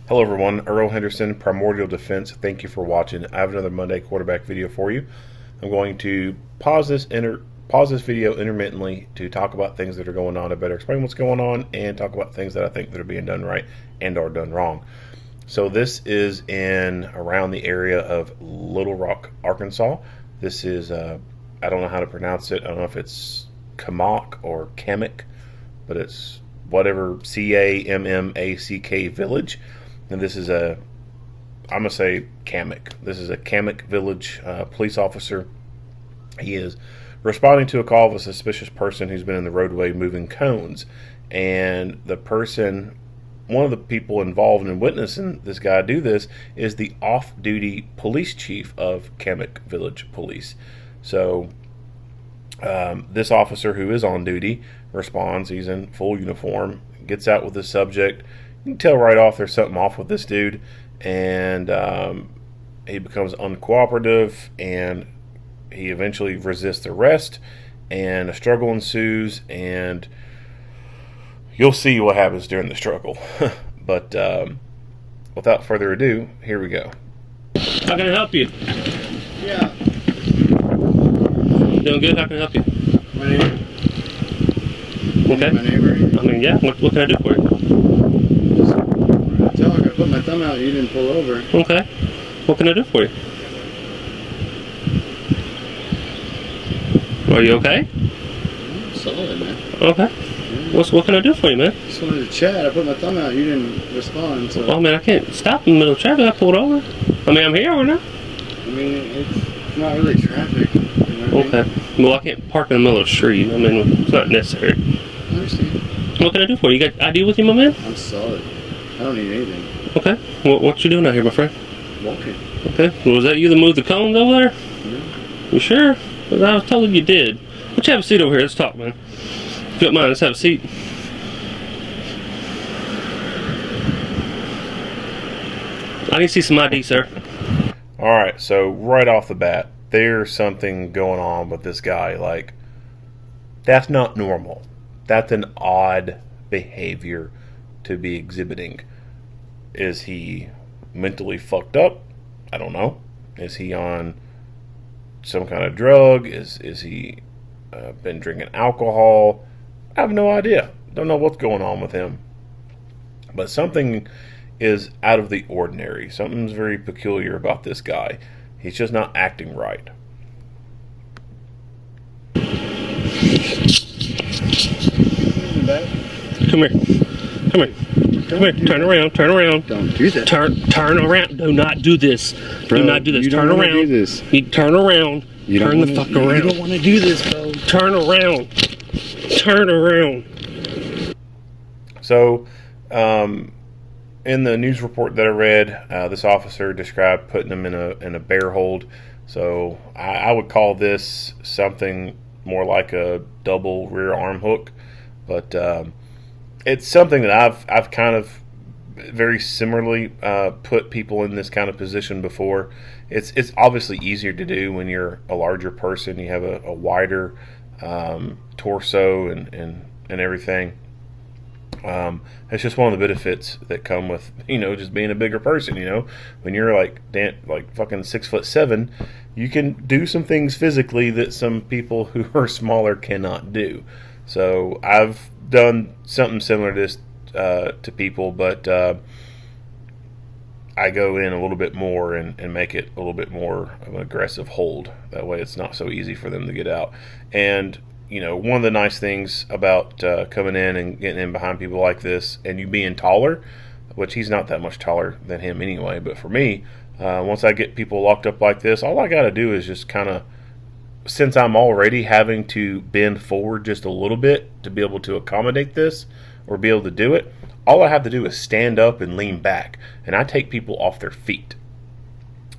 Hello everyone, Earl Henderson, Primordial Defense. Thank you for watching. I have another Monday quarterback video for you. I'm going to pause this video intermittently to talk about things that are going on. I better explain what's going on and talk about things that I think that are being done right and are done wrong. So this is in around the area of Little Rock, Arkansas. This is I don't know how to pronounce it. I don't know if it's Cammack or Cammack, but it's whatever, Cammack Village. And this is I'm going to say Cammack. This is a Cammack Village police officer. He is responding to a call of a suspicious person who's been in the roadway moving cones. And the person, one of the people involved in witnessing this guy do this, is the off-duty police chief of Cammack Village Police. So this officer who is on duty responds. He's in full uniform, gets out with the subject. You can tell right off there's something off with this dude, and he becomes uncooperative, and he eventually resists arrest, and a struggle ensues, and you'll see what happens during the struggle. But without further ado, here we go. How can I help you? Yeah. Doing good? How can I help you? My neighbor. Okay. My neighbor. I mean, yeah. What can I do for you? Tell her I put my thumb out. You didn't pull over. Okay. What can I do for you? Are you okay? I'm solid, man. Okay. Yeah. What can I do for you, man? Just wanted to chat. I put my thumb out. You didn't respond. So. Oh, man, I can't stop in the middle of traffic. I pulled over. I mean, I'm here or not? I mean, it's not really traffic. You know what I Okay. Well, I can't park in the middle of the street. I mean, it's not necessary. I understand. What can I do for you? You got ID with you, my man? I'm solid. I don't need anything. Okay. What you doing out here, my friend? Walking. Okay. Well, was that you that moved the cones over there? Yeah. You sure? Because I was told you did. Let's have a seat over here. Let's talk, man. If you don't mind, let's have a seat. I need to see some ID, sir. Alright, so right off the bat, there's something going on with this guy. Like, that's not normal. That's an odd behavior to be exhibiting. Is he mentally fucked up? I don't know. Is he on some kind of drug? Is he been drinking alcohol? I have no idea. Don't know what's going on with him. But something is out of the ordinary. Something's very peculiar about this guy. He's just not acting right. Come here. Come here. Come here. Turn around. Turn around. Don't do that. Turn around. Do not do this. Bro, do not do this. you Turn don't wanna around. do this. You turn around. You turn don't the wanna, fuck around. You don't want to do this, bro. Turn around. Turn around. So, in the news report that I read, this officer described putting him in a bear hold. So I would call this something more like a double rear arm hook, but it's something that I've kind of very similarly put people in this kind of position before. It's obviously easier to do when you're a larger person. You have a wider torso and everything. It's just one of the benefits that come with, just being a bigger person. When you're like fucking 6'7", you can do some things physically that some people who are smaller cannot do. So I've done something similar to this to people, but I go in a little bit more and make it a little bit more of an aggressive hold. That way it's not so easy for them to get out. And one of the nice things about coming in and getting in behind people like this, and you being taller, which he's not that much taller than him anyway, but for me, once I get people locked up like this, all I got to do is just kind of, since I'm already having to bend forward just a little bit to be able to accommodate this or be able to do it, all I have to do is stand up and lean back, and I take people off their feet.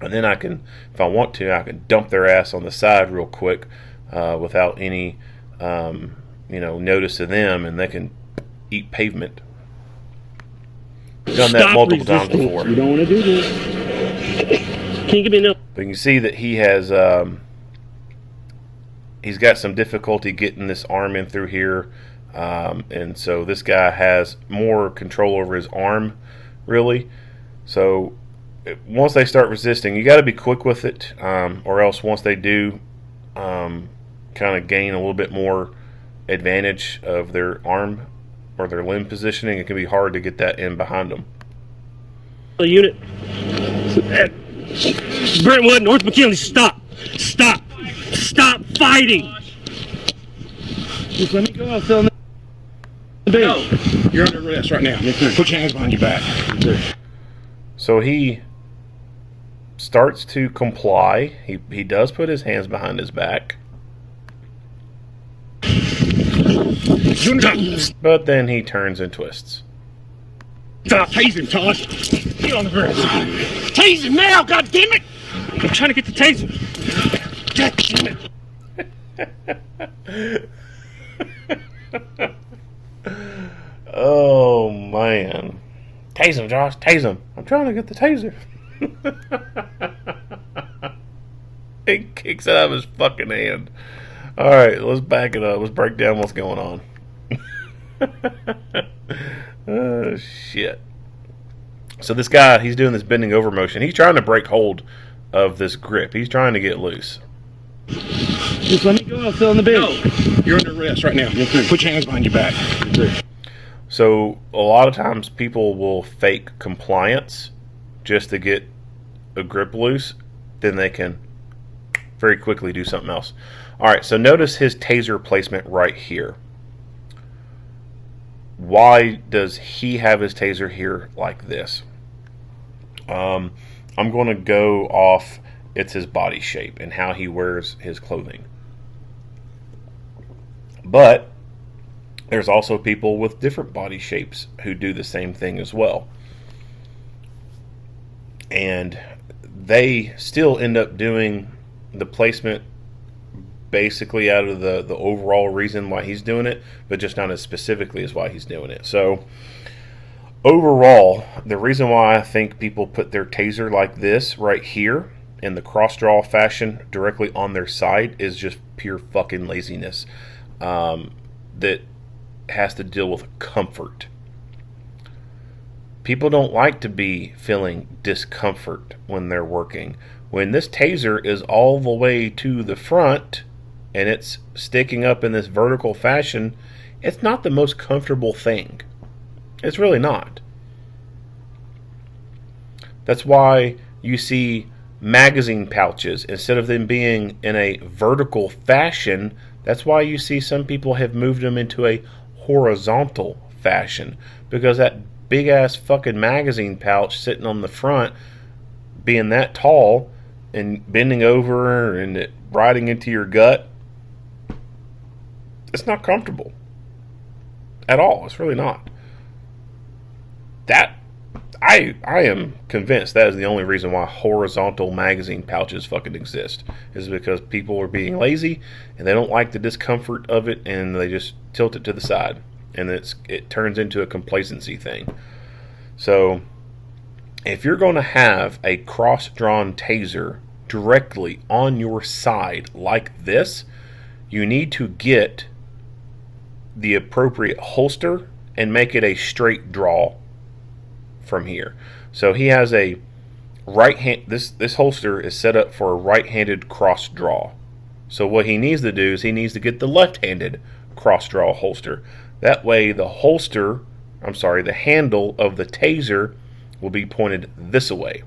And then I can, if I want to, I can dump their ass on the side real quick without any notice of them, and they can eat pavement. Done that multiple times before. You don't want to do this. Can you give me a note? But you can see that he has he's got some difficulty getting this arm in through here, and so this guy has more control over his arm, really. So once they start resisting, you got to be quick with it, or else once they do kind of gain a little bit more advantage of their arm or their limb positioning, it can be hard to get that in behind them. The unit. Brentwood, North McKinley, stop. Stop. Stop fighting. Just let me go. I'll fill in the bed. No. You're under arrest right now. Yes, sir. Put your hands behind your back. Yes, sir. So he starts to comply. He does put his hands behind his back. But then he turns and twists. Stop. Tase him, Todd. Get on the ground. Tase him now, goddammit! I'm trying to get the taser. God damn it. Oh, man. Tase him, Josh. Tase him. I'm trying to get the taser. He kicks it out of his fucking hand. All right, let's back it up. Let's break down what's going on. Oh, shit. So this guy, he's doing this bending over motion. He's trying to break hold of this grip. He's trying to get loose. Just let me go. I'll fill in the bed. No. You're under arrest right now. Yes, sir. Put your hands behind your back. Yes, sir. So a lot of times people will fake compliance just to get a grip loose. Then they can very quickly do something else. All right, so notice his taser placement right here. Why does he have his taser here like this? I'm going to go off, it's his body shape and how he wears his clothing. But there's also people with different body shapes who do the same thing as well. And they still end up doing the placement basically out of the overall reason why he's doing it, but just not as specifically as why he's doing it. So overall, the reason why I think people put their taser like this right here in the cross draw fashion directly on their side is just pure fucking laziness that has to deal with comfort. People don't like to be feeling discomfort when they're working. When this taser is all the way to the front and it's sticking up in this vertical fashion, it's not the most comfortable thing. It's really not. That's why you see magazine pouches, instead of them being in a vertical fashion, that's why you see some people have moved them into a horizontal fashion, because that big ass fucking magazine pouch sitting on the front, being that tall and bending over and it riding into your gut, it's not comfortable at all. It's really not. That I am convinced that is the only reason why horizontal magazine pouches fucking exist, is because people are being lazy and they don't like the discomfort of it and they just tilt it to the side, and it turns into a complacency thing. So if you're going to have a cross-drawn taser directly on your side like this, you need to get the appropriate holster and make it a straight draw from here. So he has a right hand, this holster is set up for a right-handed cross draw. So what he needs to do is he needs to get the left-handed cross draw holster. That way the handle of the taser will be pointed this way.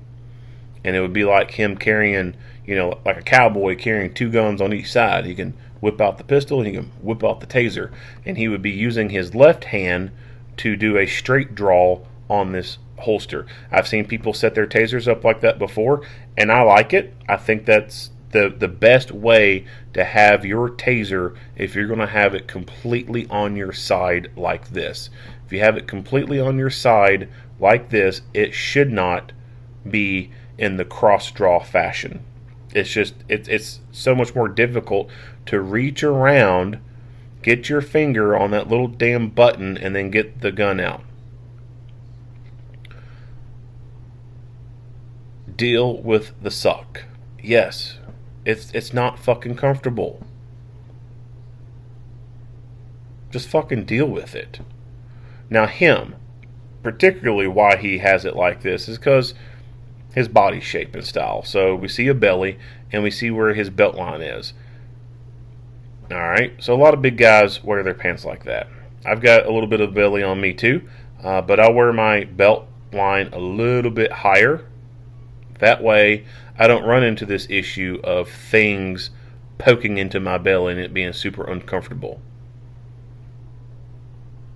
And it would be like him carrying, like a cowboy carrying two guns on each side. He can whip out the pistol and he can whip out the taser. And he would be using his left hand to do a straight draw on this holster. I've seen people set their tasers up like that before, and I like it. I think that's the best way to have your taser if you're going to have it completely on your side like this. If you have it completely on your side like this, it should not be in the cross draw fashion. It's so much more difficult to reach around, get your finger on that little damn button, and then get the gun out. Deal with the suck. Yes, it's not fucking comfortable. Just fucking deal with it. Now him, particularly why he has it like this is because his body shape and style. So we see a belly and we see where his belt line is. Alright, so a lot of big guys wear their pants like that. I've got a little bit of belly on me too, but I'll wear my belt line a little bit higher. That way I don't run into this issue of things poking into my belly and it being super uncomfortable.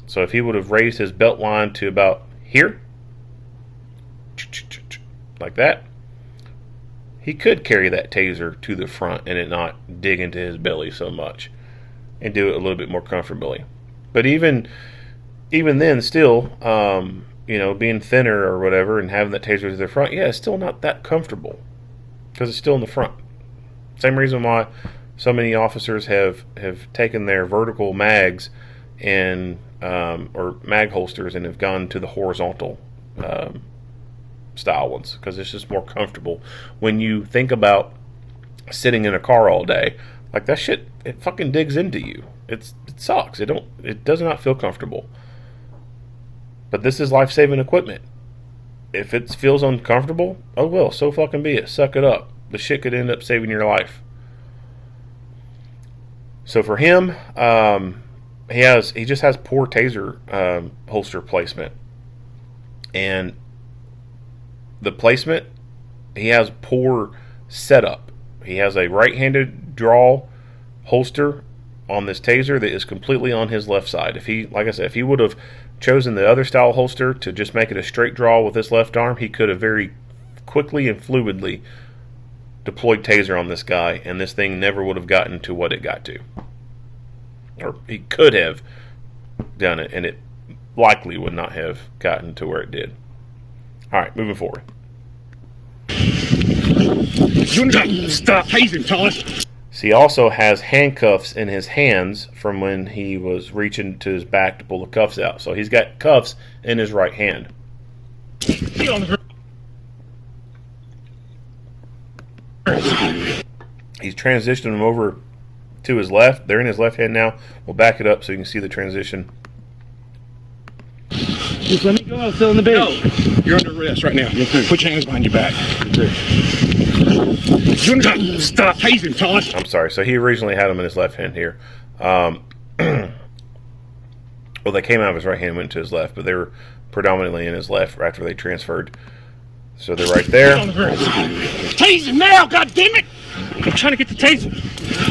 So if he would have raised his belt line to about here, like that, he could carry that taser to the front and it not dig into his belly so much and do it a little bit more comfortably. But even then, still, being thinner or whatever and having that taser to the front, yeah, it's still not that comfortable because it's still in the front. Same reason why so many officers have taken their vertical mags and or mag holsters and have gone to the horizontal style ones, because it's just more comfortable. When you think about sitting in a car all day, like that shit, it fucking digs into you. It sucks. It does not feel comfortable. But this is life-saving equipment. If it feels uncomfortable, oh well, so fucking be it. Suck it up. The shit could end up saving your life. So for him, he just has poor taser holster placement. And the placement, he has poor setup. He has a right-handed draw holster on this taser that is completely on his left side. If he, like I said, if he would have chosen the other style holster to just make it a straight draw with his left arm, he could have very quickly and fluidly deployed taser on this guy, and this thing never would have gotten to what it got to. Or he could have done it, and it likely would not have gotten to where it did. Alright, moving forward. Stop tasing, Tosh. So he also has handcuffs in his hands from when he was reaching to his back to pull the cuffs out. So he's got cuffs in his right hand. Get on the ground. He's transitioning them over to his left. They're in his left hand now. We'll back it up so you can see the transition. Just let me go. I'm still in the bed. No, you're under arrest right now. Yes, sir. Put your hands behind your back. Yes, sir. Stop tasing, Tosh. I'm sorry. So he originally had them in his left hand here. Well, they came out of his right hand and went to his left, but they were predominantly in his left after they transferred. So they're right there. Tasing now, goddammit! I'm trying to get the taser.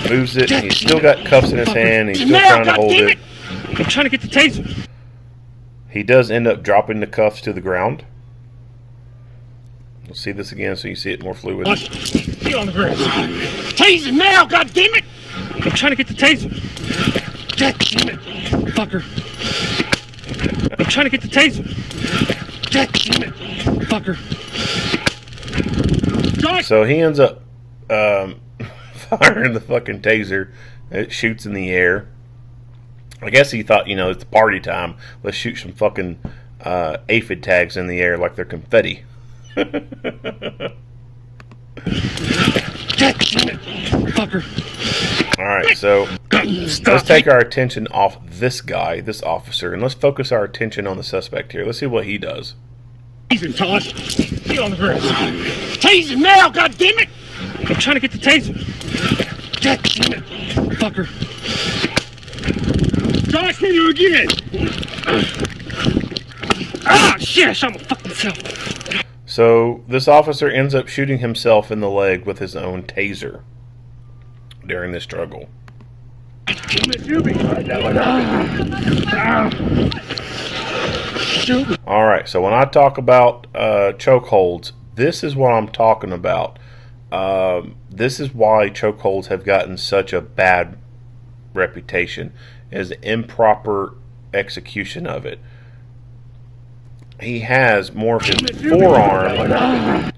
Moves it. He's still got cuffs in his hand. He's still trying to hold it. I'm trying to get the taser. He does end up dropping the cuffs to the ground. We'll see this again so you see it more fluid. Get on the ground. Tasing now, goddammit! I'm trying to get the taser. Goddammit, fucker. I'm trying to get the taser. Goddammit, fucker. So he ends up firing the fucking taser. It shoots in the air. I guess he thought, it's party time. Let's shoot some fucking aphid tags in the air like they're confetti. Fucker. Alright, so let's take our attention off this guy, this officer, and let's focus our attention on the suspect here. Let's see what he does. Tasing, Tosh. Get on the ground. Tasing now, goddammit! I'm trying to get the taser. Goddammit, fucker. Tosh, hit you again! Ah, shit, I shot my fucking self. So this officer ends up shooting himself in the leg with his own taser during this struggle. Alright, so when I talk about chokeholds, this is what I'm talking about. This is why chokeholds have gotten such a bad reputation, is improper execution of it. He has more of his forearm.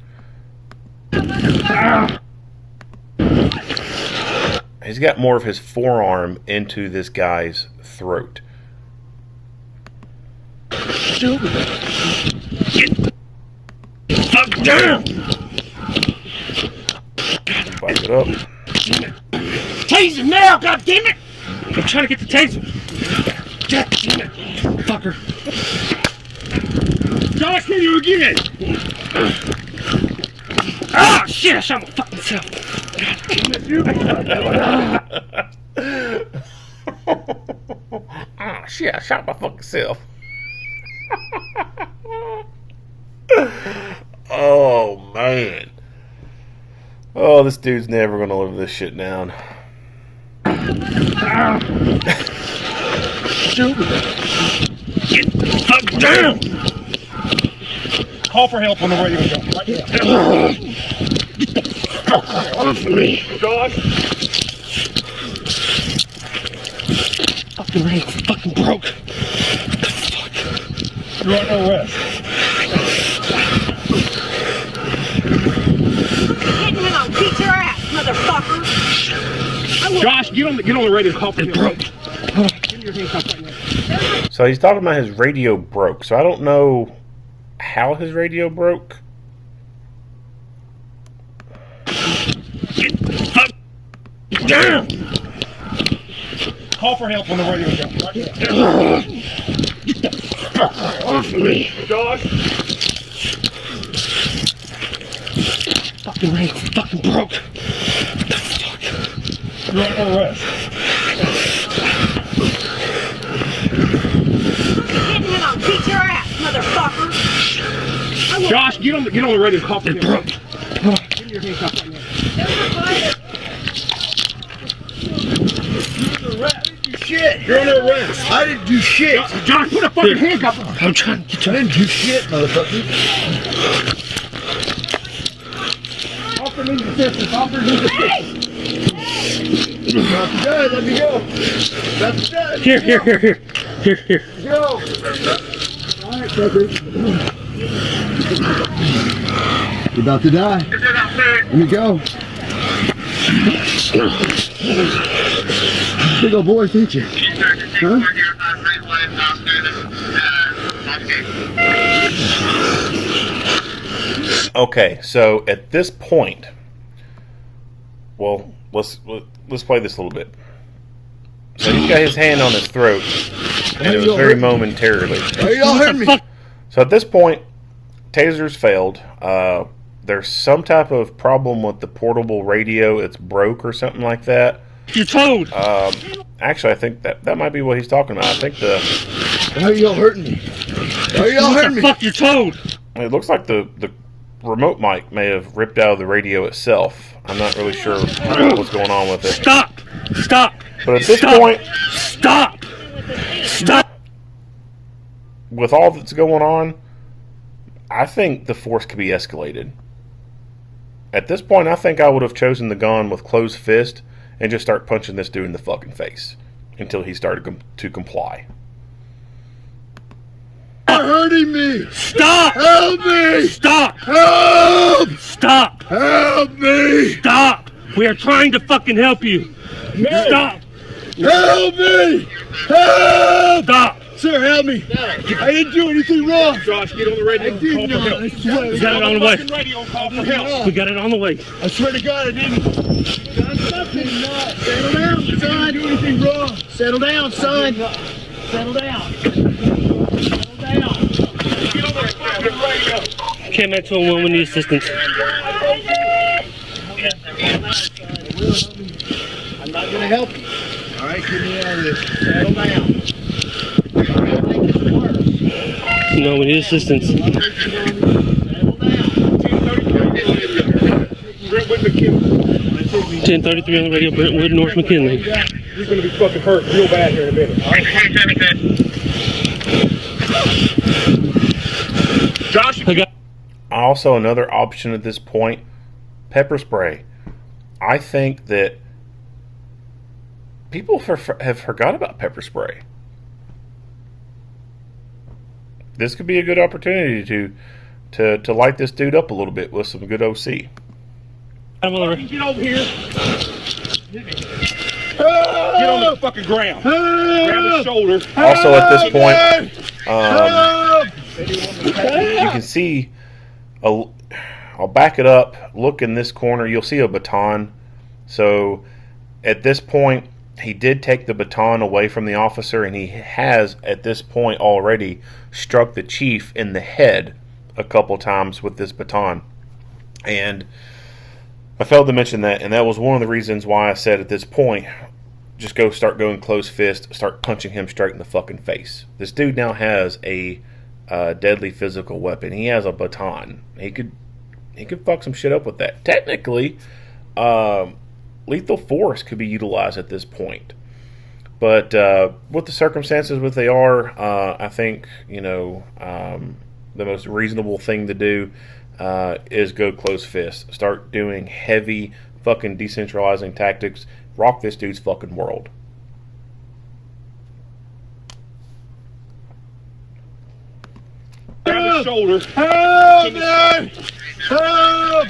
He's got more of his forearm into this guy's throat. Fuck down! Back it up. Taser now, goddammit! I'm trying to get the taser. Goddammit, fucker. Josh, hit you again! Ah, shit, I shot my fucking self. Ah, shit, I shot my fucking self. Oh, man. Oh, this dude's never gonna live this shit down. Shoot. Get the fuck down! Call for help on the radio. Right now. Get the fuck off me! Josh. Fucking radio fucking broke. You're under arrest. I'll beat your ass, motherfucker! Josh, get on the radio. Call for help. Broke. Give me your handcuffs right now. So he's talking about his radio broke. So I don't know how his radio broke. Get the fuck down! Call for help on the radio. Right now. Get the fuck off me! Josh. Fucking radio fucking broke. What the fuck? You're under arrest. I'll beat your ass, motherfucker! Josh, get on the radio. Call for help. Broke. Give me your handcuffs right now. Shit! You're under arrest. I didn't do shit! Josh, put a fucking handcuff on. I'm trying to get I you. didn't do shit, motherfucker! Offer me assistance. Offer me assistance. Not done, let me go! That's done! Here. Go! Alright, sucker. You're about to die. Let me go. Big old boy, ain't you? Huh? Okay, so at this point, well, let's play this a little bit. So he's got his hand on his throat, and it was very momentarily. Hey, y'all heard me? So at this point, tasers failed. There's some type of problem with the portable radio. It's broke or something like that. You're told. Actually, I think that might be what he's talking about. I think Why are y'all hurting me? Why are y'all What hurting the me? fuck? You're told. it looks like the remote mic may have ripped out of the radio itself. I'm not really sure what's going on with it. Stop. But at this Stop. point, Stop. with all that's going on, I think the force could be escalated. At this point, I think I would have chosen the gun with closed fist and just start punching this dude in the fucking face until he started to comply. You're hurting me! Stop. Help me! Stop. Help! Stop. Help me! Stop. We are trying to fucking help you. Stop. Help me! Help! Stop. Sir, help me! I didn't do anything wrong! Josh, get on the radio. I did not! I swear We to got it God! on the way. Radio and call for help. We got it on the way. I swear to God, I didn't! Settle down, son! I didn't do anything wrong! Settle down, son! Settle down! Settle down! Get on the fucking radio. Cammack 201, we need assistance. I'm not gonna help you. Alright, get me out of this. Settle down. No, we need assistance. Settle down. Brentwood McKinley. 1033 on the radio, Brentwood, North McKinley. You're gonna be fucking hurt real bad here in a minute. Josh, I got. Also, another option at this point, pepper spray. I think that people have forgot about pepper spray. This could be a good opportunity to light this dude up a little bit with some good OC. I'm on the get over here. Get on the fucking ground. Grab his shoulder. Also, at this point, you can see, I'll back it up, look in this corner, you'll see a baton. So at this point, he did take the baton away from the officer, and he has, at this point already, struck the chief in the head a couple times with this baton. And I failed to mention that, and that was one of the reasons why I said at this point, just start going close fist, start punching him straight in the fucking face. This dude now has a deadly physical weapon. He has a baton. He could fuck some shit up with that. Technically, lethal force could be utilized at this point. But with the circumstances what they are, I think, the most reasonable thing to do is go close fist. Start doing heavy fucking decentralizing tactics. Rock this dude's fucking world. Grab his shoulder. Help me! Help!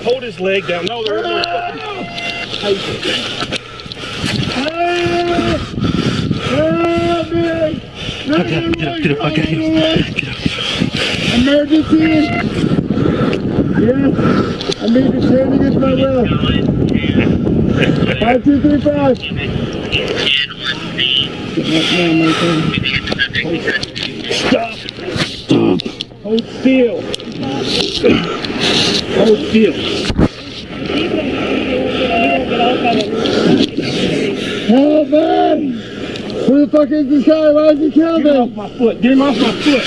Hold his leg down. No, there is no fucking... Help me! Get up. Emergency! Yes, I need to stand against my will. 5235. Stop! Hold still. Hold still. Help me! Who the fuck is this guy? Why is he killing me? Get him off my foot. Get him off my foot.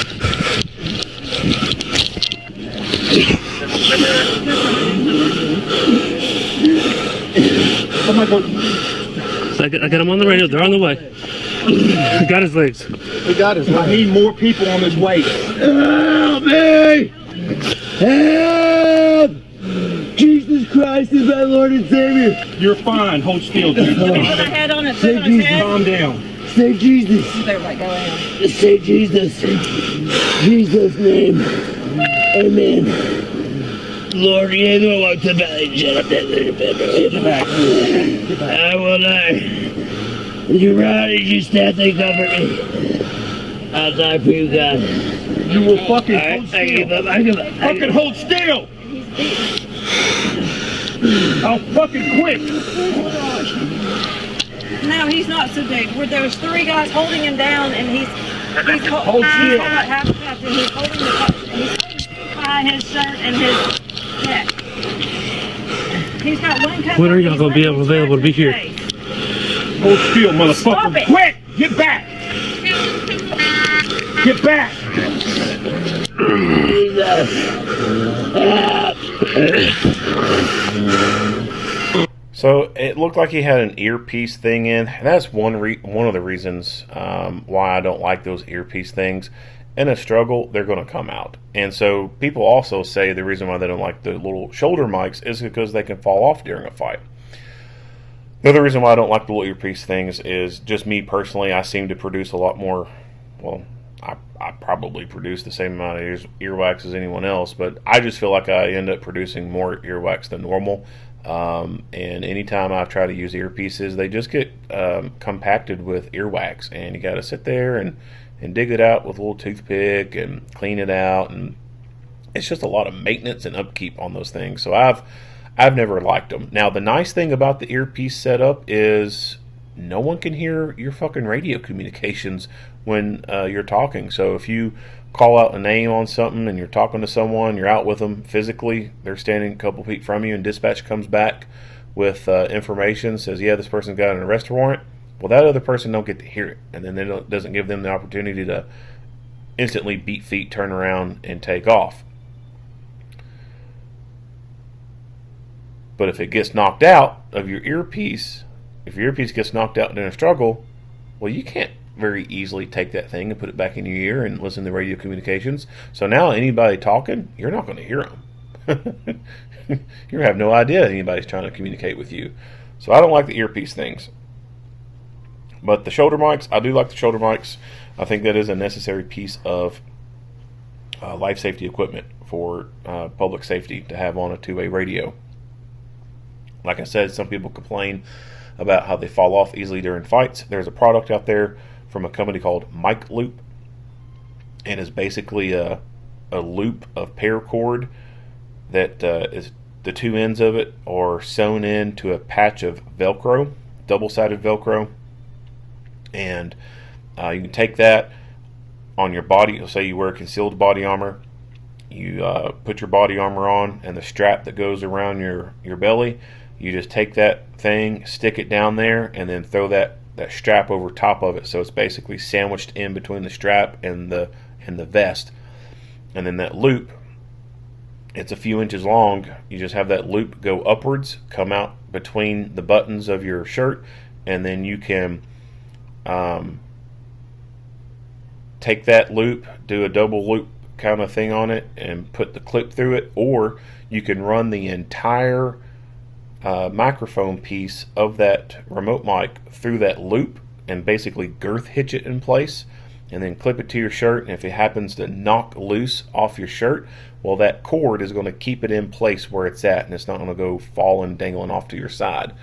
Oh my God. I got him on the radio. They're on the way. I got his legs. We got his leg. I need more people on this way. Help me! Help! Jesus Christ is my Lord and Savior. You're fine. Hold still, dude. Put a head on it. Say Put on his Jesus. head. Calm down. Say Jesus. There, right, go ahead. Say Jesus. Jesus' name. Amen. Lord, you know what the valley shut up that little bit. Get back. Get back. I will die. Your rod and your staff, they cover me. I'll die for you, God. You will fucking I hold still. give up. I give up. Fucking hold still. I'll fucking quit. No, he's not subdued. There's three guys holding him down, and he's Hold still. half and he's holding he's behind his shirt and his neck. He's got one cup. When are y'all gonna be available to be here? Hold still, motherfucker. Stop it. Quit. Get back. Get back. So it looked like he had an earpiece thing in. That's one of the reasons why I don't like those earpiece things. In a struggle, they're going to come out. And so people also say the reason why they don't like the little shoulder mics is because they can fall off during a fight. The other reason why I don't like the little earpiece things is just me personally. I seem to produce a lot more, well, I probably produce the same amount of earwax as anyone else, but I just feel like I end up producing more earwax than normal. And anytime I try to use earpieces, they just get compacted with earwax, and you got to sit there and dig it out with a little toothpick and clean it out, and it's just a lot of maintenance and upkeep on those things. So I've never liked them. Now, the nice thing about the earpiece setup is no one can hear your fucking radio communications when you're talking. So if you call out a name on something and you're talking to someone, you're out with them physically, they're standing a couple feet from you, and dispatch comes back with information, says, yeah, this person's got an arrest warrant. Well, that other person don't get to hear it, and then it doesn't give them the opportunity to instantly beat feet, turn around, and take off. But if it gets knocked out of your earpiece, if your earpiece gets knocked out in a struggle, well, you can't very easily take that thing and put it back in your ear and listen to radio communications. So now anybody talking, you're not going to hear them. You have no idea anybody's trying to communicate with you. So I don't like the earpiece things. But the shoulder mics, I do like the shoulder mics. I think that is a necessary piece of life safety equipment for public safety to have on a two-way radio. Like I said, some people complain about how they fall off easily during fights. There's a product out there from a company called Mic Loop, and is basically a loop of paracord that is the two ends of it are sewn into a patch of Velcro double-sided Velcro, and you can take that on your body. Let's say you wear concealed body armor. You put your body armor on, and the strap that goes around your belly, you just take that thing, stick it down there, and then throw that strap over top of it, so it's basically sandwiched in between the strap and the vest. And then that loop, it's a few inches long. You just have that loop go upwards, come out between the buttons of your shirt, and then you can take that loop, do a double loop kind of thing on it, and put the clip through it, or you can run the entire microphone piece of that remote mic through that loop and basically girth hitch it in place, and then clip it to your shirt. And if it happens to knock loose off your shirt, well, that cord is going to keep it in place where it's at, and it's not going to go falling, dangling off to your side.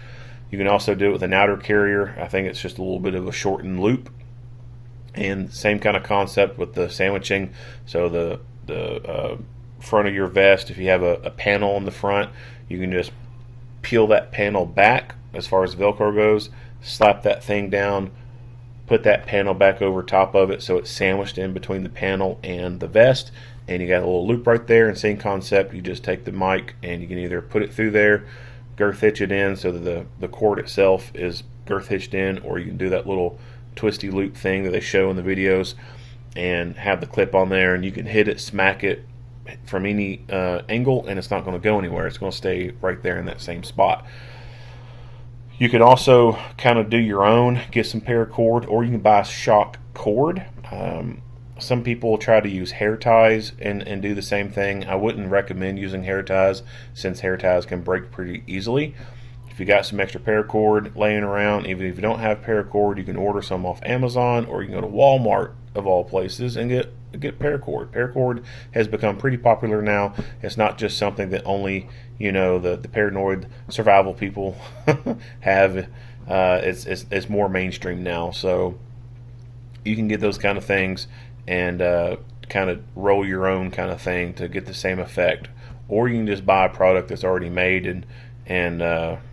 You can also do it with an outer carrier. I think it's just a little bit of a shortened loop, and same kind of concept with the sandwiching. So the front of your vest, if you have a panel on the front, you can just peel that panel back as far as Velcro goes, slap that thing down, put that panel back over top of it so it's sandwiched in between the panel and the vest, and you got a little loop right there. And same concept, you just take the mic and you can either put it through there, girth hitch it in so that the cord itself is girth hitched in, or you can do that little twisty loop thing that they show in the videos and have the clip on there, and you can hit it, smack it from any angle, and it's not going to go anywhere. It's going to stay right there in that same spot. You can also kind of do your own, get some paracord, or you can buy a shock cord. Some people try to use hair ties and do the same thing. I wouldn't recommend using hair ties, since hair ties can break pretty easily. If you got some extra paracord laying around, even if you don't have paracord, you can order some off Amazon, or you can go to Walmart of all places and get paracord. Paracord has become pretty popular now. It's not just something that only the paranoid survival people have. It's more mainstream now. So you can get those kind of things and kind of roll your own kind of thing to get the same effect, or you can just buy a product that's already made and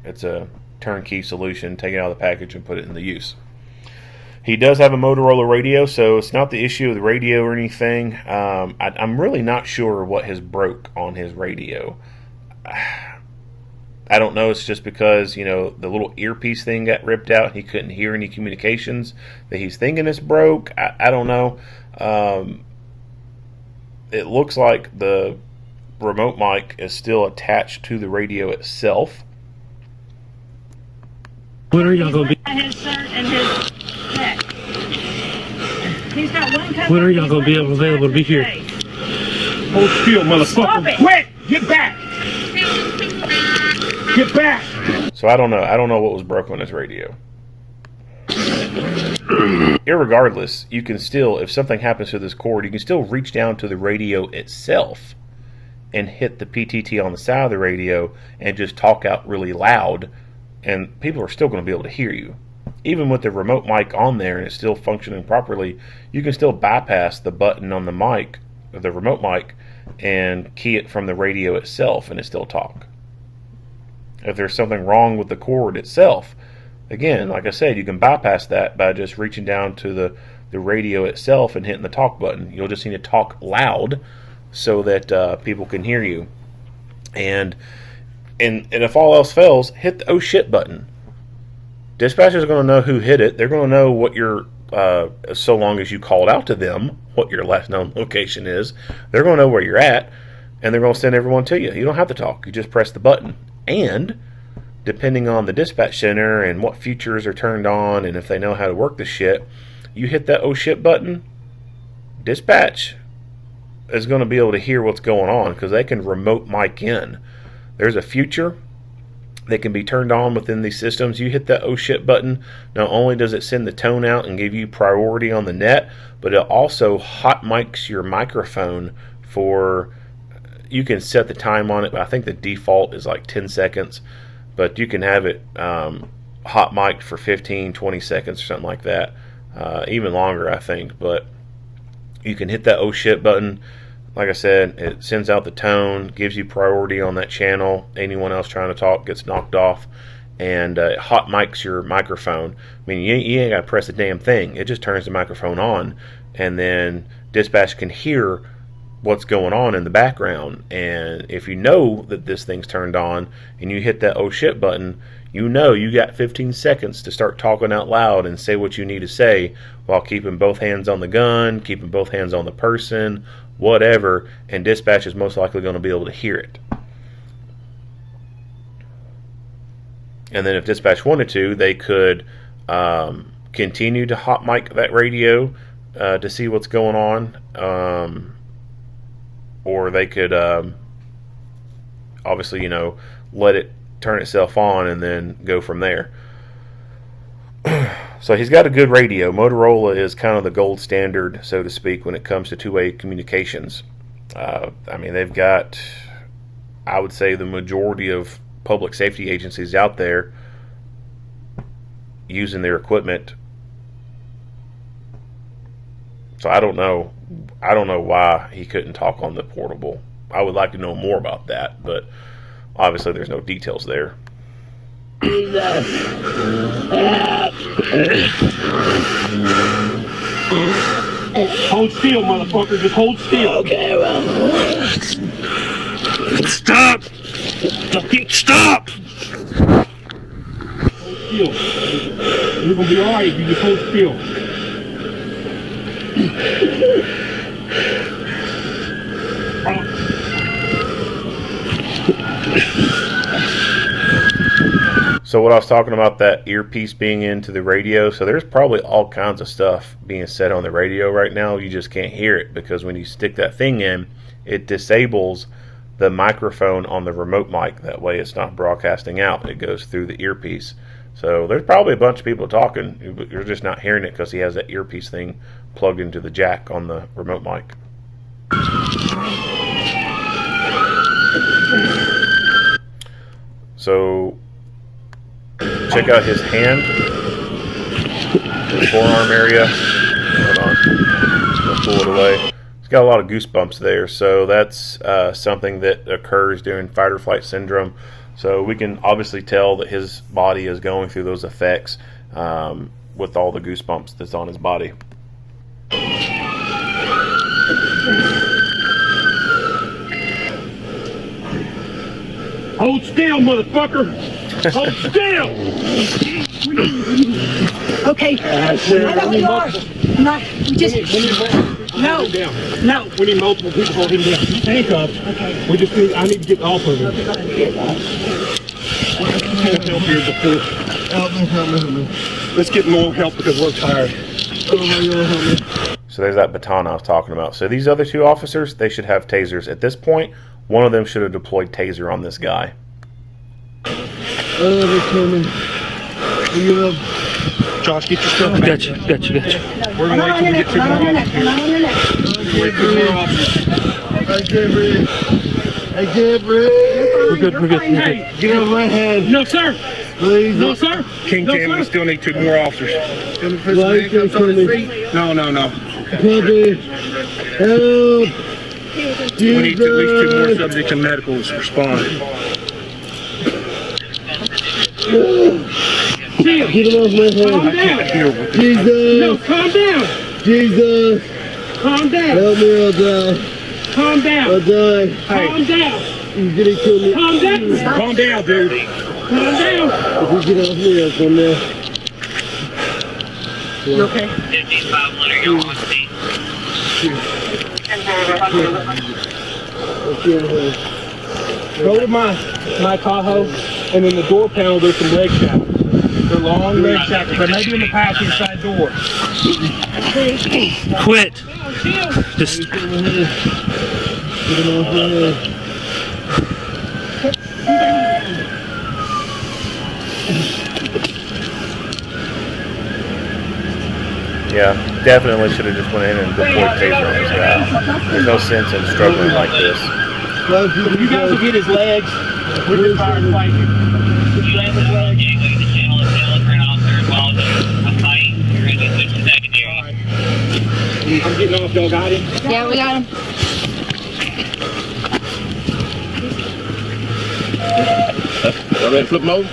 it's a turnkey solution. Take it out of the package and put it in the use. He does have a Motorola radio, so it's not the issue of the radio or anything. I'm really not sure what has broke on his radio. I don't know. It's just because the little earpiece thing got ripped out and he couldn't hear any communications that he's thinking it's broke. I don't know. It looks like the remote mic is still attached to the radio itself. When are y'all gonna be? His shirt and his neck. He's got one cover. When are y'all gonna be available to be here? Hold still, motherfucker. Stop it. Quit! Get back! Get back! So I don't know. I don't know what was broke on his radio. Irregardless, you can still, if something happens to this cord, you can still reach down to the radio itself and hit the PTT on the side of the radio and just talk out really loud, and people are still going to be able to hear you. Even with the remote mic on there and it's still functioning properly, you can still bypass the button on the mic, or the remote mic, and key it from the radio itself and it still talk. If there's something wrong with the cord itself, again, like I said, you can bypass that by just reaching down to the radio itself and hitting the talk button. You'll just need to talk loud so that people can hear you. And if all else fails, hit the oh shit button. Dispatchers are going to know who hit it. They're going to know what your, so long as you called out to them, what your last known location is. They're going to know where you're at, and they're going to send everyone to you. You don't have to talk. You just press the button. And depending on the dispatch center and what features are turned on and if they know how to work the shit, you hit that oh shit button, dispatch is going to be able to hear what's going on because they can remote mic in. There's a feature that can be turned on within these systems. You hit that oh shit button, not only does it send the tone out and give you priority on the net, but it also hot mics your microphone for, you can set the time on it, but I think the default is like 10 seconds, but you can have it hot mic'd for 15, 20 seconds or something like that, even longer I think, but you can hit that oh shit button. Like I said, it sends out the tone, gives you priority on that channel. Anyone else trying to talk gets knocked off, and it hot mics your microphone. I mean, you ain't got to press a damn thing. It just turns the microphone on, and then dispatch can hear what's going on in the background. And if you know that this thing's turned on and you hit that oh shit button, you know you got 15 seconds to start talking out loud and say what you need to say while keeping both hands on the gun, keeping both hands on the person, whatever, and dispatch is most likely going to be able to hear it. And then if dispatch wanted to, they could continue to hot mic that radio to see what's going on, or they could obviously, you know, let it turn itself on and then go from there. So he's got a good radio. Motorola is kind of the gold standard, so to speak, when it comes to two-way communications. I mean, they've got, I would say, the majority of public safety agencies out there using their equipment. So I don't know why he couldn't talk on the portable. I would like to know more about that, but obviously there's no details there. Hold still, motherfucker. Just hold still. Okay, well. Stop! Fucking stop! Hold still. You're gonna be alright if you just hold still. So what I was talking about, that earpiece being into the radio, so there's probably all kinds of stuff being said on the radio right now. You just can't hear it because when you stick that thing in, it disables the microphone on the remote mic. That way it's not broadcasting out. It goes through the earpiece. So there's probably a bunch of people talking, but you're just not hearing it because he has that earpiece thing plugged into the jack on the remote mic. So check out his hand, the forearm area. Hold on, I'll pull it away. He's got a lot of goosebumps there, so that's something that occurs during fight or flight syndrome. So we can obviously tell that his body is going through those effects with all the goosebumps that's on his body. Hold still, motherfucker! Hold still! Okay. I know you are. No, we just. No. No. We need multiple people hold him down. He's handcuffed. Okay. We just need, I need to get off of him. Can't help here before. Help me. Let's get more help because we're tired. So there's that baton I was talking about. So these other two officers, they should have tasers. At this point, one of them should have deployed taser on this guy. They're coming. Josh, get your stuff back. Gotcha. We're going to wait till we get two more officers. Wait for more officers. I can't breathe. We're good. Hey, Get out of my head. no, sir. Please. No, sir. King No, Cam, sir. we still need two more officers. Why you can't kill me? No. Puppy. Help. We need at least two more subjects in medical to respond. Chill. Get him off my Calm head. down. No, Jesus. calm down. Jesus. Calm down. Help me, I'll die. Calm I'll down. die. Calm down. He's gonna kill me. Calm down. Calm down, dude. Calm down. If you get off me, I'll come there. You okay? 5500, you're on speed. Go to my Tahoe, and in the door panel there's some leg shackles. They're long leg shackles. They may be in the passenger side door. Quit. Just Get him off my head. Yeah, definitely should have just went in and deployed taser on this guy. There's no sense in struggling like this. You guys will get his legs. We're just firing fight here. Gateway, the channel is still for an officer as well as a fight. You're going to switch to secondary. I'm getting off. Y'all got him? Yeah, we got him. ready to flip him over?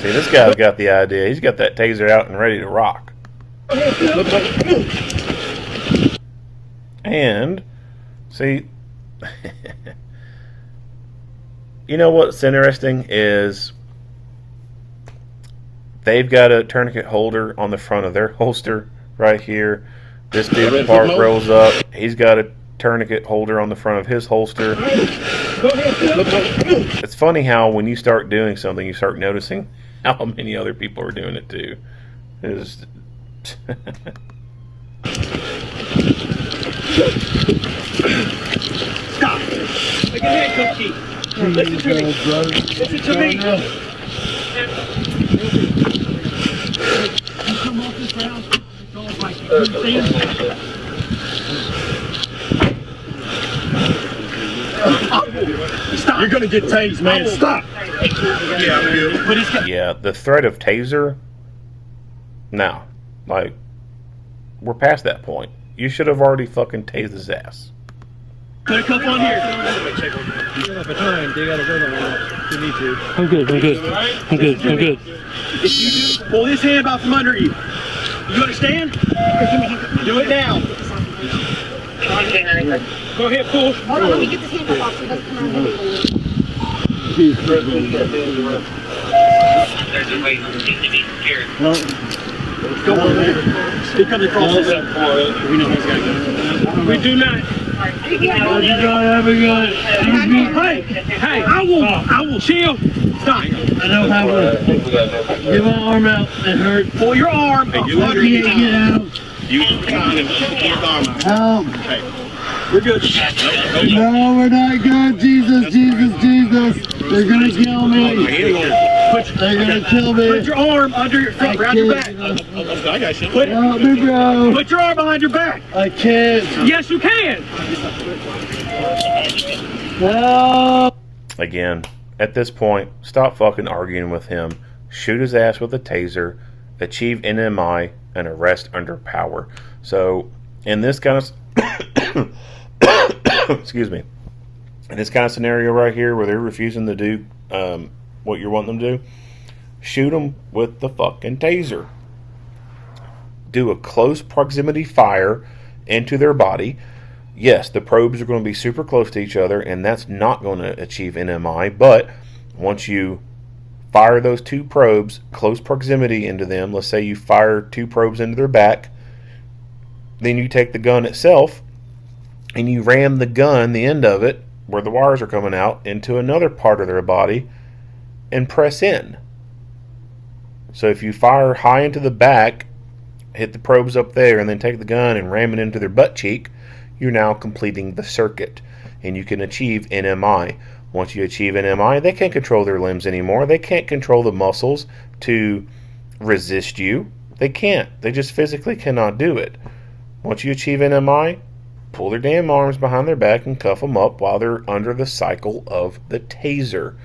See, this guy's got the idea. He's got that taser out and ready to rock. And, see, you know what's interesting is they've got a tourniquet holder on the front of their holster right here. This dude part rolls up. He's got a tourniquet holder on the front of his holster. It's funny how when you start doing something, you start noticing how many other people are doing it too. It's Stop! Make a handcuff key. Listen to me. Listen to me. Come off this ground. It's all like Stop. You're gonna get tased, man. Stop. Yeah, I'm good. yeah, the threat of taser. Now, like, we're past that point. You should have already fucking tased his ass. Put a cup on here. I'm good. I'm good. I'm good. I'm good. If you pull his hand out from under you. You understand? Do it now. Go ahead, pull. Hold on, let me get this handle off so it doesn't come around here. There's a way to be secured. Go on there. He comes across this. We know he's got to go. We do not. Hey, I will chill. Stop. I don't have a. Get my arm out. It hurts. Pull your arm. I can't get out. You arm out. Help. Okay. We're good. No, we're not good. Jesus, Jesus, Jesus. They're gonna kill me. They're gonna kill me. Put your arm under your front, around your back. I got you. Help me, bro. Put your arm behind your back. I can't. Yes, you can. Help. Again, at this point, stop fucking arguing with him. Shoot his ass with a taser. Achieve NMI and arrest under power. So, in this kind of excuse me, in this kind of scenario right here where they're refusing to do what you're wanting them to do, shoot them with the fucking taser. Do a close proximity fire into their body. Yes, the probes are going to be super close to each other, and that's not going to achieve NMI, but once you fire those two probes, close proximity into them, let's say you fire two probes into their back, then you take the gun itself, and you ram the gun, the end of it, where the wires are coming out, into another part of their body, and press in. So if you fire high into the back, hit the probes up there, and then take the gun and ram it into their butt cheek, you're now completing the circuit, and you can achieve NMI. Once you achieve NMI, they can't control their limbs anymore. They can't control the muscles to resist you. They can't. They just physically cannot do it. Once you achieve NMI, pull their damn arms behind their back and cuff them up while they're under the cycle of the taser.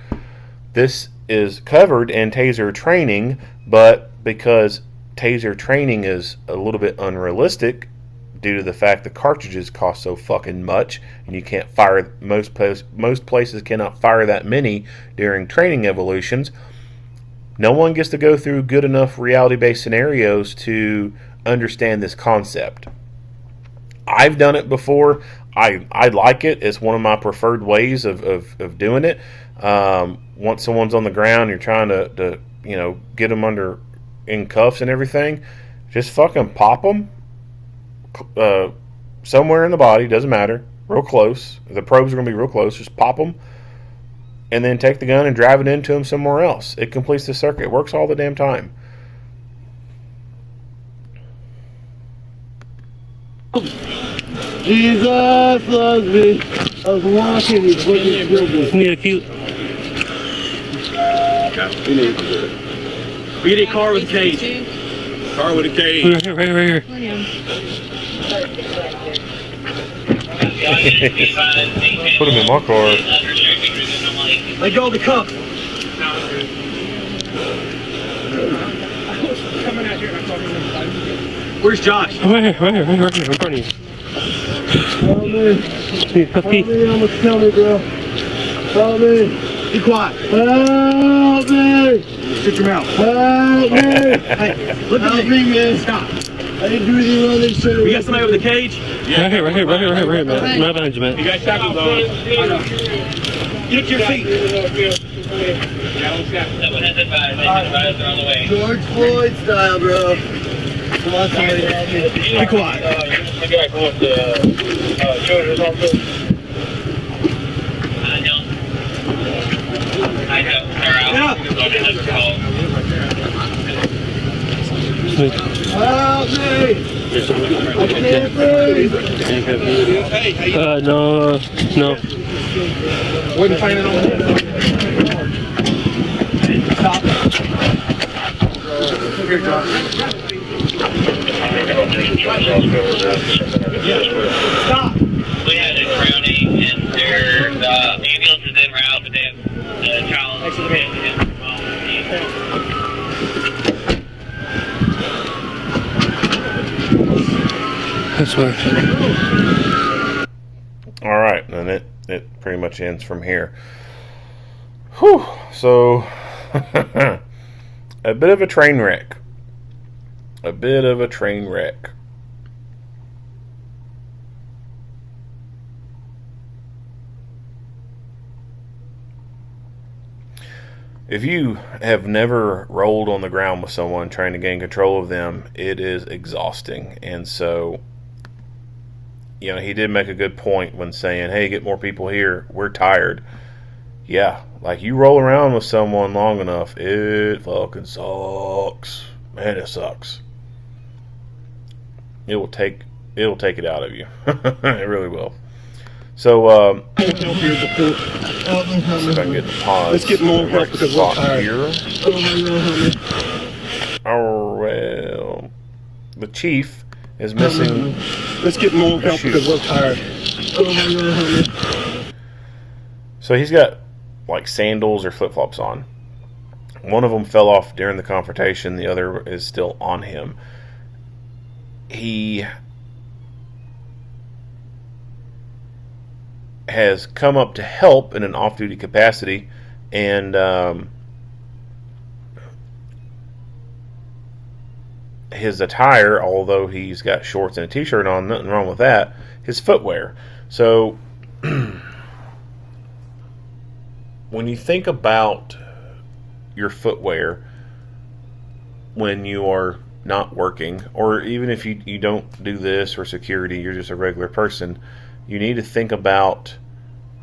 This is covered in taser training, but because taser training is a little bit unrealistic due to the fact the cartridges cost so fucking much, and you can't fire, most places cannot fire that many during training evolutions, no one gets to go through good enough reality-based scenarios to understand this concept. I've done it before. I like it. It's one of my preferred ways of doing it. Once someone's on the ground, you're trying to get them in cuffs and everything, just fucking pop them somewhere in the body, doesn't matter, real close. The probes are going to be real close. Just pop them, and then take the gun and drive it into them somewhere else. It completes the circuit. It works all the damn time. Jesus loves me. I was walking. He's looking children. Yeah, cute. We need a car with a cage. Car with a cage. Right here. Put him in my car. Let go of the cup. Where's Josh? Right here, in front of you. Help me. Cuff Help key. me. Almost kill me, bro. Help me. Be quiet. Help me. Shut your mouth. Hey, Look at me, man. Stop. I didn't do anything wrong. They should have. We got somebody with a cage? Right here, man. Right behind you, man. You got shackles on. Get your feet. Someone has advised. They're on the way. George Floyd style, bro. Come on, somebody help me. Be quiet. You guys want the children's officer? I know. They're out. Help me! I can't breathe. No. Wasn't planning on that. Stop. Here, John. Stop. We had a drowning and their ambulance is en route, but they have a child next to the van. That's what. All right, and it pretty much ends from here. Whew. So, a bit of a train wreck. A bit of a train wreck. If you have never rolled on the ground with someone trying to gain control of them, it is exhausting. And so, you know, he did make a good point when saying, hey, get more people here. We're tired. Yeah, like you roll around with someone long enough, it fucking sucks. Man, it sucks. It will take it out of you. It really will. So, see if I can get the pause. Let's get more help because we're tired. Here. Oh, well. The chief is missing. Let's get more help because we're tired. So he's got like sandals or flip-flops on. One of them fell off during the confrontation. The other is still on him. He has come up to help in an off-duty capacity, and his attire, although he's got shorts and a t-shirt on, nothing wrong with that, his footwear. So when you think about your footwear when you are not working, or even if you don't do this or security, you're just a regular person, you need to think about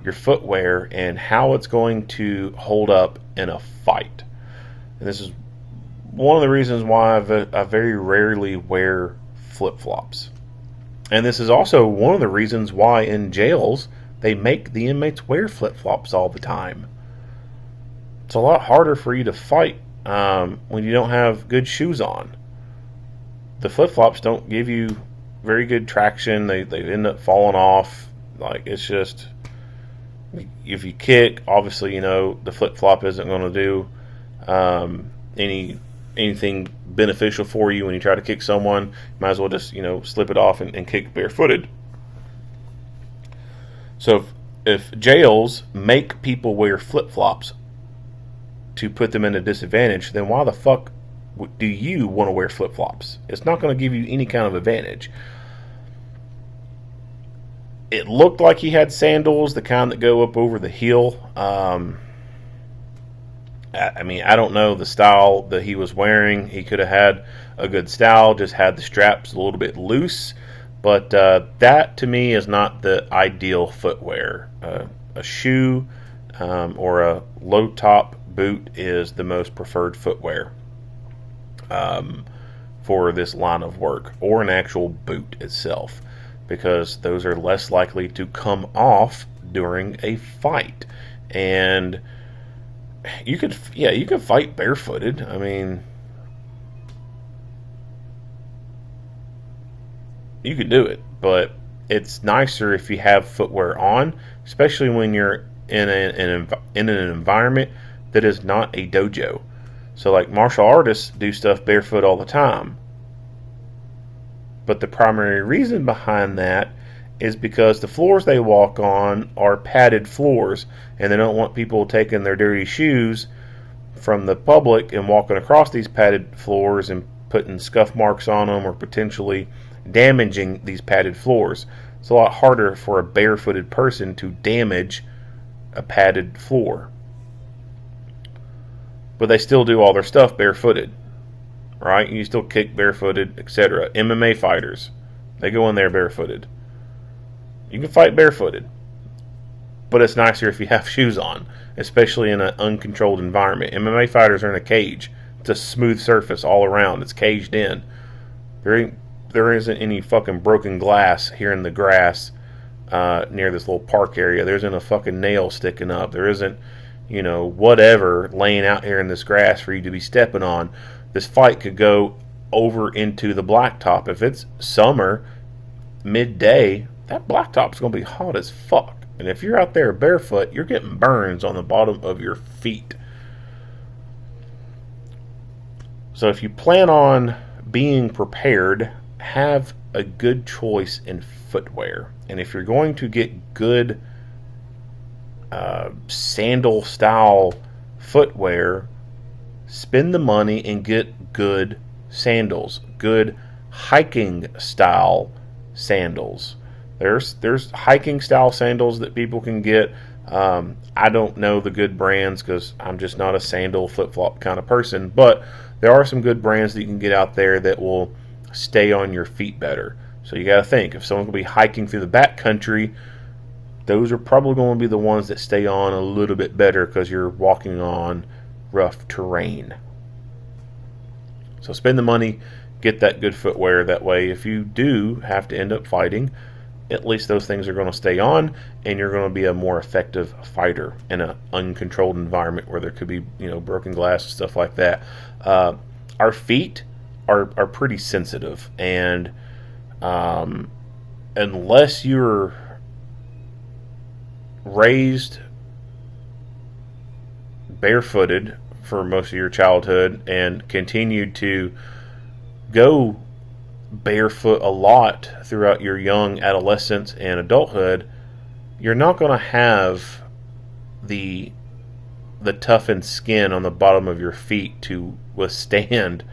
your footwear and how it's going to hold up in a fight. And this is one of the reasons why I very rarely wear flip-flops. And this is also one of the reasons why in jails they make the inmates wear flip-flops all the time. It's a lot harder for you to fight when you don't have good shoes on. The flip-flops don't give you very good traction. They end up falling off. Like, it's just, if you kick, obviously, you know, the flip-flop isn't going to do anything beneficial for you when you try to kick someone. You might as well just, you know, slip it off and kick barefooted. So if jails make people wear flip-flops to put them in a disadvantage, then why the fuck do you want to wear flip-flops? It's not going to give you any kind of advantage. It looked like he had sandals, the kind that go up over the heel. I mean, I don't know the style that he was wearing. He could have had a good style, just had the straps a little bit loose. But that, to me, is not the ideal footwear. A shoe or a low-top boot is the most preferred footwear for this line of work, or an actual boot itself, because those are less likely to come off during a fight. And you could fight barefooted. I mean, you could do it, but it's nicer if you have footwear on, especially when you're in an environment that is not a dojo. So like martial artists do stuff barefoot all the time. But the primary reason behind that is because the floors they walk on are padded floors, and they don't want people taking their dirty shoes from the public and walking across these padded floors and putting scuff marks on them or potentially damaging these padded floors. It's a lot harder for a barefooted person to damage a padded floor. But they still do all their stuff barefooted, right? You still kick barefooted, etc. MMA fighters, they go in there barefooted. You can fight barefooted, but it's nicer if you have shoes on, especially in an uncontrolled environment. MMA fighters are in a cage. It's a smooth surface all around. It's caged in. There isn't any fucking broken glass here in the grass near this little park area. There isn't a fucking nail sticking up. There isn't, whatever laying out here in this grass for you to be stepping on. This fight could go over into the blacktop. If it's summer, midday, that blacktop's going to be hot as fuck. And if you're out there barefoot, you're getting burns on the bottom of your feet. So if you plan on being prepared, have a good choice in footwear. And if you're going to get good sandal style footwear, spend the money and get good sandals, good hiking style sandals. There's hiking style sandals that people can get. I don't know the good brands because I'm just not a sandal flip-flop kind of person, but there are some good brands that you can get out there that will stay on your feet better. So you got to think, if someone's going to be hiking through the backcountry, those are probably going to be the ones that stay on a little bit better because you're walking on rough terrain. So spend the money, get that good footwear. That way, if you do have to end up fighting, at least those things are going to stay on, and you're going to be a more effective fighter in an uncontrolled environment where there could be, broken glass and stuff like that. Our feet are pretty sensitive, and unless you're raised barefooted for most of your childhood and continued to go barefoot a lot throughout your young adolescence and adulthood, you're not going to have the toughened skin on the bottom of your feet to withstand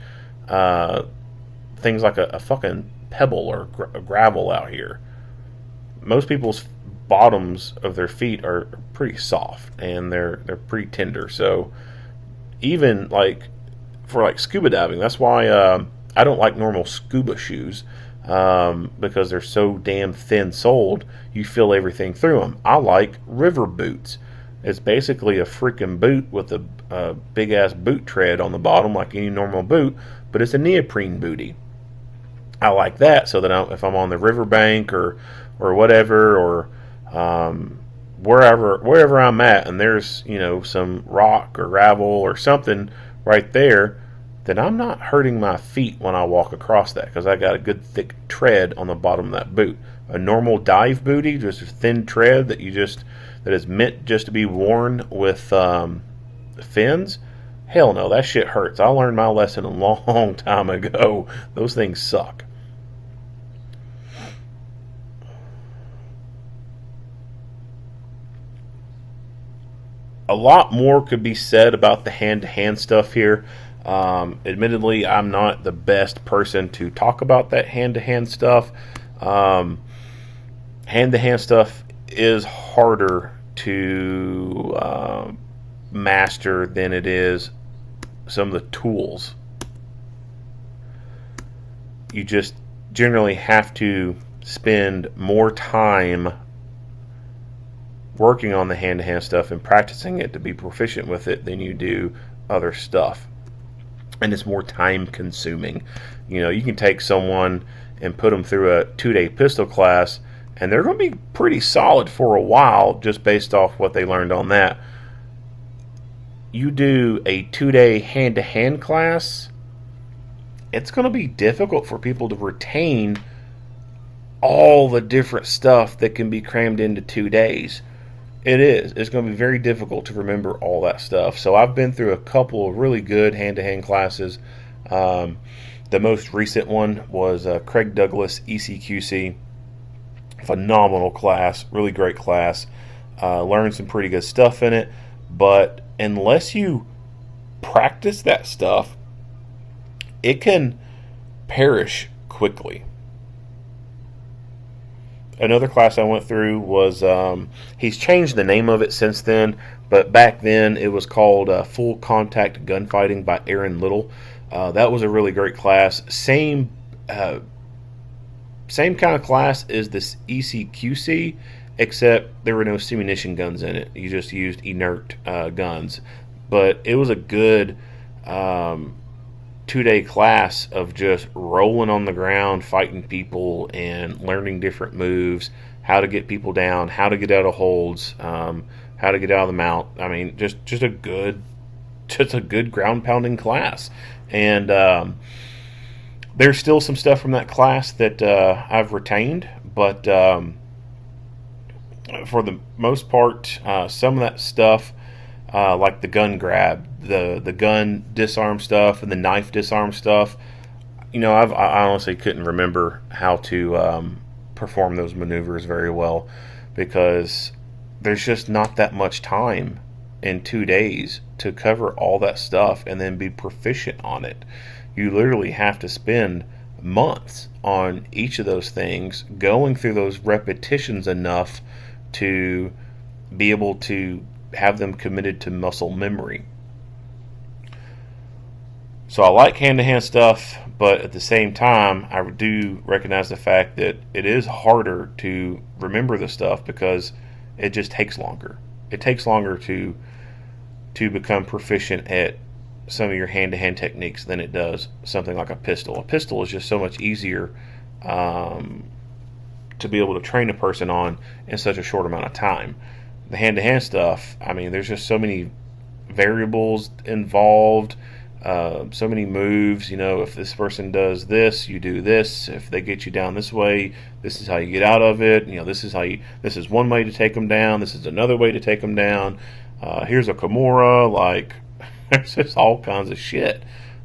things like a fucking pebble or gravel out here. Most people's bottoms of their feet are pretty soft and they're pretty tender. So even for scuba diving, that's why I don't like normal scuba shoes because they're so damn thin-soled. You feel everything through them. I like river boots. It's basically a freaking boot with a big-ass boot tread on the bottom like any normal boot, but it's a neoprene bootie. I like that so that if I'm on the riverbank or whatever, or wherever I'm at, and there's some rock or gravel or something right there, then I'm not hurting my feet when I walk across that because I got a good thick tread on the bottom of that boot. A normal dive bootie, just a thin tread that is meant just to be worn with fins. Hell no, that shit hurts. I learned my lesson a long time ago. Those things suck. A lot more could be said about the hand-to-hand stuff here. Admittedly, I'm not the best person to talk about that hand-to-hand stuff. Hand-to-hand stuff is harder to master than it is some of the tools. You just generally have to spend more time working on the hand-to-hand stuff and practicing it to be proficient with it than you do other stuff. And it's more time consuming. You can take someone and put them through a 2-day pistol class and they're going to be pretty solid for a while just based off what they learned on that. You do a 2-day hand-to-hand class, it's going to be difficult for people to retain all the different stuff that can be crammed into 2 days. It is. It's going to be very difficult to remember all that stuff. So I've been through a couple of really good hand-to-hand classes. The most recent one was Craig Douglas ECQC. Phenomenal class. Really great class. Learned some pretty good stuff in it. But unless you practice that stuff, it can perish quickly. Another class I went through was, he's changed the name of it since then, but back then it was called Full Contact Gunfighting by Aaron Little. That was a really great class. Same kind of class as this ECQC, except there were no simunition guns in it. You just used inert guns. But it was a good 2-day class of just rolling on the ground, fighting people, and learning different moves, how to get people down, how to get out of holds, how to get out of the mount. I mean, just a good ground pounding class. And there's still some stuff from that class that I've retained, but for the most part, some of that stuff, like the gun grab, the gun disarm stuff, and the knife disarm stuff, I honestly couldn't remember how to perform those maneuvers very well, because there's just not that much time in 2 days to cover all that stuff and then be proficient on it. You literally have to spend months on each of those things, going through those repetitions enough to be able to have them committed to muscle memory. So I like hand-to-hand stuff, but at the same time, I do recognize the fact that it is harder to remember the stuff because it just takes longer. It takes longer to become proficient at some of your hand-to-hand techniques than it does something like a pistol. A pistol is just so much easier to be able to train a person on in such a short amount of time. The hand-to-hand stuff, I mean, there's just so many variables involved, so many moves. If this person does this, you do this. If they get you down this way, this is how you get out of it. This is one way to take them down. This is another way to take them down. Here's a Kimura. Like, there's just all kinds of shit.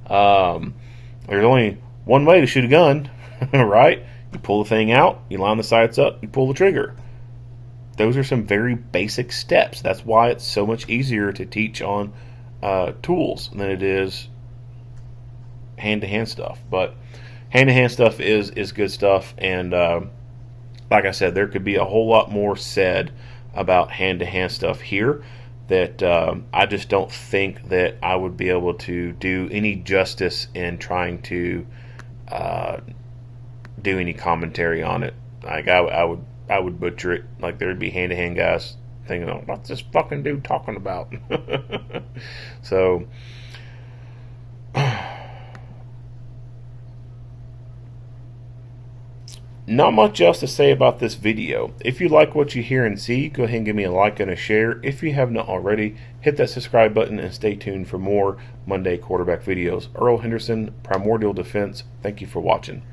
There's only one way to shoot a gun, right? You pull the thing out, you line the sights up, you pull the trigger. Those are some very basic steps. That's why it's so much easier to teach on tools than it is hand-to-hand stuff. But hand-to-hand stuff is good stuff, and like I said, there could be a whole lot more said about hand-to-hand stuff here that I just don't think that I would be able to do any justice in trying to do any commentary on it. Like, I would butcher it. Like, there'd be hand-to-hand guys thinking, oh, what's this fucking dude talking about? So, not much else to say about this video. If you like what you hear and see, go ahead and give me a like and a share. If you have not already, hit that subscribe button and stay tuned for more Monday quarterback videos. Earl Henderson, Primordial Defense, thank you for watching.